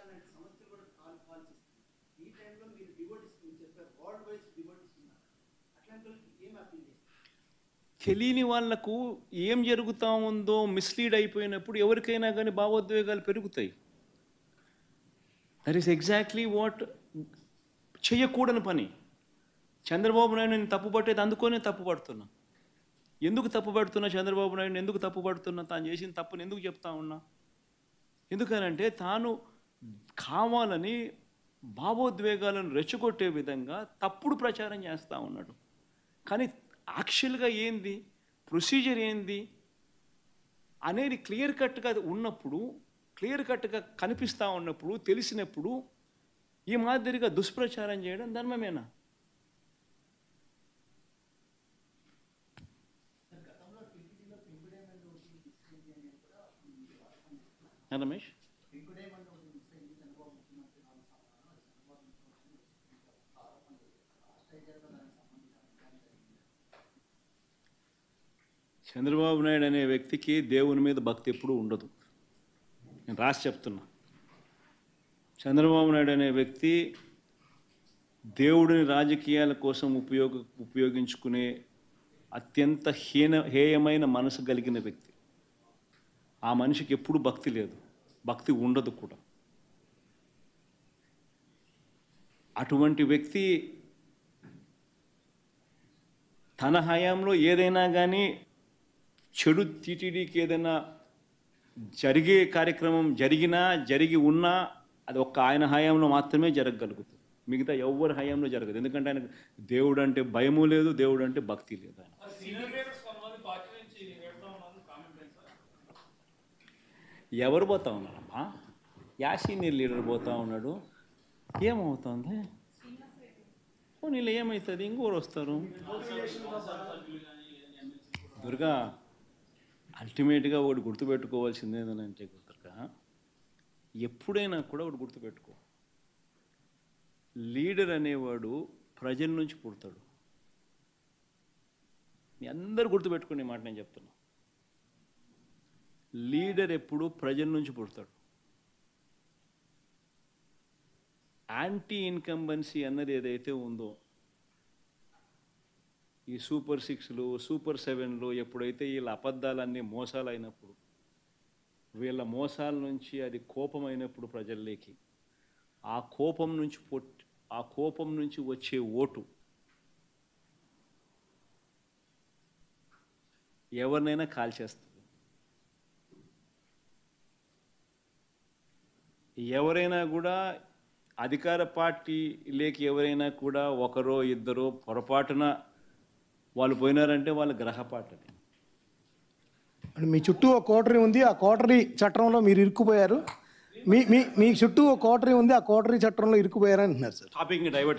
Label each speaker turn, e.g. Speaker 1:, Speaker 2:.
Speaker 1: లాంటి సమస్యలు కూడా కాల్చేస్తుంది. ఈ టైంలో మీరు డివోటీస్ చెప్పారు, వరల్డ్ వైజ్ డివోటీస్ ఉన్నారు. అట్లాంటి వాళ్ళకి ఏం అప్పీల్ చేస్తారు?
Speaker 2: తెలియని వాళ్లకు ఏం జరుగుతూ ఉందో మిస్లీడ్ అయిపోయినప్పుడు ఎవరికైనా కానీ భావోద్వేగాలు పెరుగుతాయి. దట్ ఈస్ ఎగ్జాక్ట్లీ వాట్ చెయ్యకూడని పని. చంద్రబాబు నాయుడు నేను తప్పు పట్టేది అందుకోనే తప్పు పడుతున్నా. ఎందుకు తప్పు పడుతున్నా చంద్రబాబు నాయుడు ఎందుకు తప్పు పడుతున్నా? తాను చేసిన తప్పుని ఎందుకు చెప్తా ఉన్నా? ఎందుకనంటే తాను కావాలని భావోద్వేగాలను రెచ్చగొట్టే విధంగా తప్పుడు ప్రచారం చేస్తూ ఉన్నాడు. కానీ యాక్చువల్గా ఏంది, ప్రొసీజర్ ఏంది అనేది క్లియర్ కట్గా ఉన్నప్పుడు, క్లియర్ కట్గా కనిపిస్తూ ఉన్నప్పుడు, తెలిసినప్పుడు ఈ మాదిరిగా దుష్ప్రచారం చేయడం ధర్మమేనా? రమేష్, చంద్రబాబు నాయుడు అనే వ్యక్తికి దేవుని మీద భక్తి ఎప్పుడూ ఉండదు. నేను రాసి చెప్తున్నా. చంద్రబాబు నాయుడు అనే వ్యక్తి దేవుడిని రాజకీయాల కోసం ఉపయోగించుకునే అత్యంత హేయమైన మనసు కలిగిన వ్యక్తి. ఆ మనిషికి ఎప్పుడు భక్తి లేదు, భక్తి ఉండదు కూడా. అటువంటి వ్యక్తి తన హయాంలో ఏదైనా కానీ చెడు టీటీడీకి ఏదైనా జరిగే కార్యక్రమం జరిగి ఉన్నా అది ఒక్క ఆయన హయాంలో మాత్రమే జరగగలుగుతుంది. మిగతా ఎవరి హయాంలో జరగదు. ఎందుకంటే ఆయనకు దేవుడు అంటే భయము లేదు, దేవుడు అంటే భక్తి లేదు. ఆయన ఎవరు పోతా ఉన్నారమ్మా? యా సీనియర్ లీడర్ పోతా ఉన్నాడు. ఏమవుతుంది? నీళ్ళు ఏమవుతుంది? ఇంకోరు వస్తారు. దుర్గా, అల్టిమేట్గా ఒకటి గుర్తుపెట్టుకోవాల్సింది ఏంటంటే దుర్గా, ఎప్పుడైనా కూడా ఒకటి గుర్తుపెట్టుకో, లీడర్ అనేవాడు ప్రజల నుంచి పుడతాడు. మీ అందరూ గుర్తుపెట్టుకునే మాట నేను చెప్తున్నా. లీడర్ ఎప్పుడు ప్రజల నుంచి పుడతాడు. యాంటీ ఇన్కంబెన్సీ అన్నది ఏదైతే ఉందో, ఈ సూపర్ 6లు, సూపర్ 7లు ఎప్పుడైతే వీళ్ళ అబద్ధాలన్నీ మోసాలు అయినప్పుడు, వీళ్ళ మోసాల నుంచి అది కోపమైనప్పుడు ప్రజల్లోకి, ఆ కోపం నుంచి వచ్చే ఓటు ఎవరినైనా కాల్చేస్తుంది. ఎవరైనా కూడా అధికార పార్టీలోకి ఎవరైనా కూడా ఒకరో ఇద్దరో పొరపాటున వాళ్ళు పోయినారంటే వాళ్ళ గ్రహపాటని.
Speaker 3: మీ చుట్టూ ఒక కోటరీ ఉంది, ఆ కోటరీ చట్టంలో మీరు ఇరుక్కుపోయారు. మీ చుట్టూ ఒక కోటరీ ఉంది, ఆ కోటరీ చట్టంలో ఇరుక్కుపోయారు అంటున్నారు సార్.
Speaker 2: టాపిక్ని డైవర్ట్